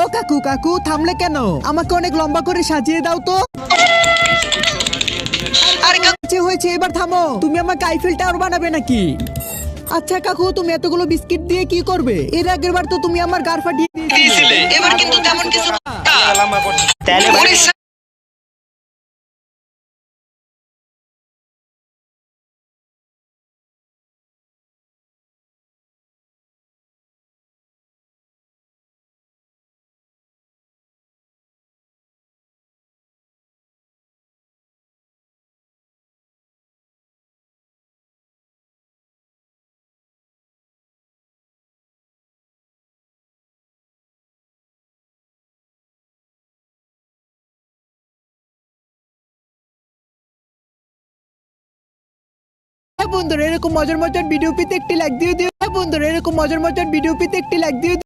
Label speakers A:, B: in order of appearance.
A: ও কাকু কাকু থামলে কেন? আমাকে অনেক লম্বা করে সাজিয়ে দাও তো। হয়েছে এবার থামো। তুমি আমাকে আইফেল টাওয়ার বানাবে নাকি? আচ্ছা কাকু, তুমি এতগুলো বিস্কিট দিয়ে কি করবে? এর আগের বার তো তুমি আমার গার ফাটিয়ে দিয়েছিলে।
B: এবার কিন্তু তেমন কিছু না।
A: বন্ধুরা এরকম মজার মজার ভিডিও পেতে একটি লাইক দিয়ে দিও। বন্ধুরা এরকম মজার মজার ভিডিও পেতে একটি লাইক দিয়ে দিও।